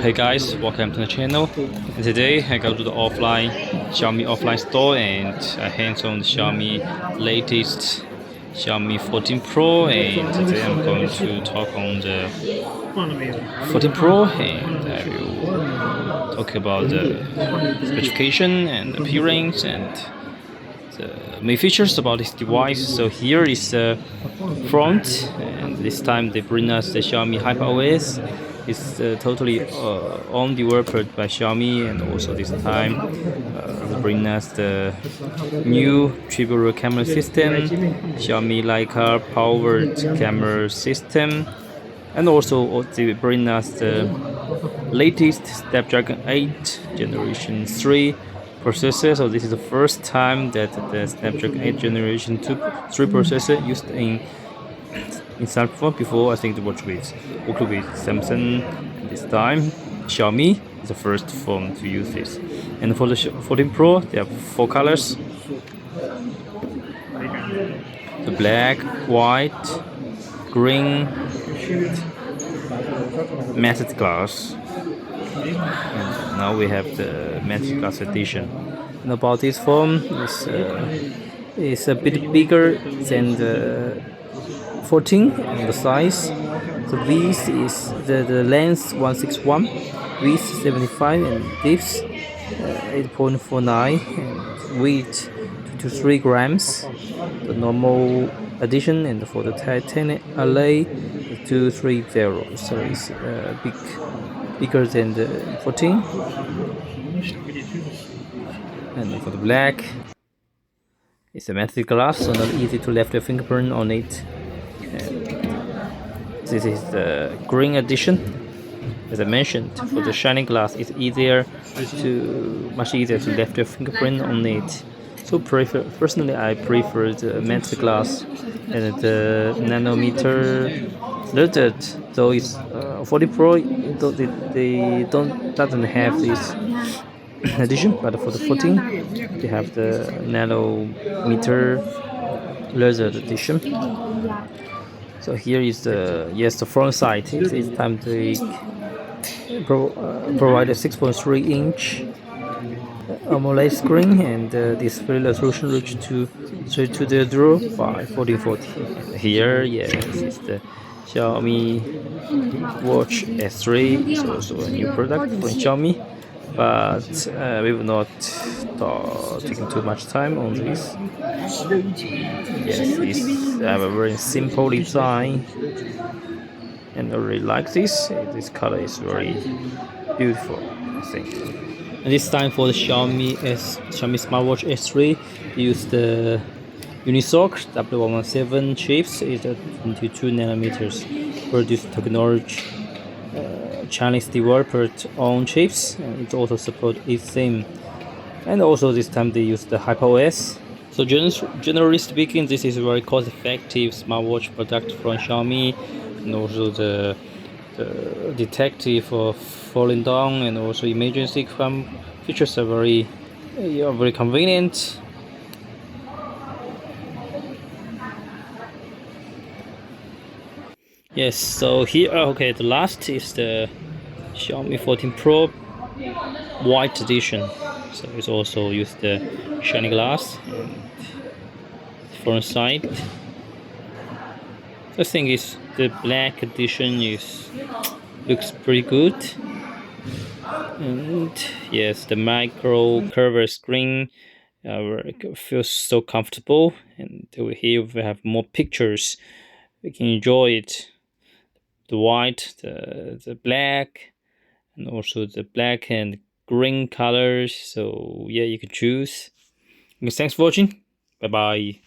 Hey guys, welcome to the channel. Today I go to the Xiaomi offline store and I hands on the Xiaomi latest Xiaomi 14 Pro, and today I'm going to talk on the 14 Pro and I will talk about the specification and appearance and the main features about this device. So here is the front, and this time they bring us the Xiaomi HyperOS. It's totally own developed by Xiaomi, and also this time they bring us the new triple camera system, Xiaomi Leica powered camera system, and also they bring us the latest Snapdragon 8 Generation 3 processor. So this is the first time that the Snapdragon 8 Generation 3 processor used in smartphone. Before, I think it worked with Samsung. This time Xiaomi is the first phone to use this. And for the 14 Pro, there are 4 colors: the black, white, green, matte glass. And now we have the matte glass edition. And about this phone, is a bit bigger than the 14 in the size. So this is the length 161, width 75, and depth 8.49, and weight 2 to 3 grams. The normal edition, and for the titanium alloy 230. So it's bigger than the 14. And for the black, it's a matte glass, so not easy to left a fingerprint on it. And this is the green edition. As I mentioned, for the shiny glass, it's much easier to left a fingerprint on it. So personally, I prefer the matte glass and the nanometer leaded. Though it's 40 Pro, they doesn't have this edition, but for the 14, they have the nanometer laser edition. So here is the front side. It's time to provide a 6.3-inch AMOLED screen, and display resolution reached to 3200 by 1440. Here, yes, it's the Xiaomi Watch S3. It's also a new product from Xiaomi, but we will not taking too much time on this. Yes, it's a very simple design, and I really like this. This color is very beautiful, I think. And this time for the Xiaomi smartwatch S3, use the Unisoc W117 chips. It's a 22 nanometers produced technology. Chinese developer own chips, and it also supports eSIM. And also this time they use the HyperOS. So generally speaking, this is a very cost-effective smartwatch product from Xiaomi, and also the detective of falling down and also emergency features are very convenient. Yes, so here, okay, the last is the Xiaomi 14 Pro white edition. So it's also used the shiny glass and front side. I think is the black edition looks pretty good. And yes, the micro curved screen feels so comfortable. And here we have more pictures. We can enjoy it. The white, the black, and also the black and green colors. So yeah, you can choose. Okay, thanks for watching. Bye bye.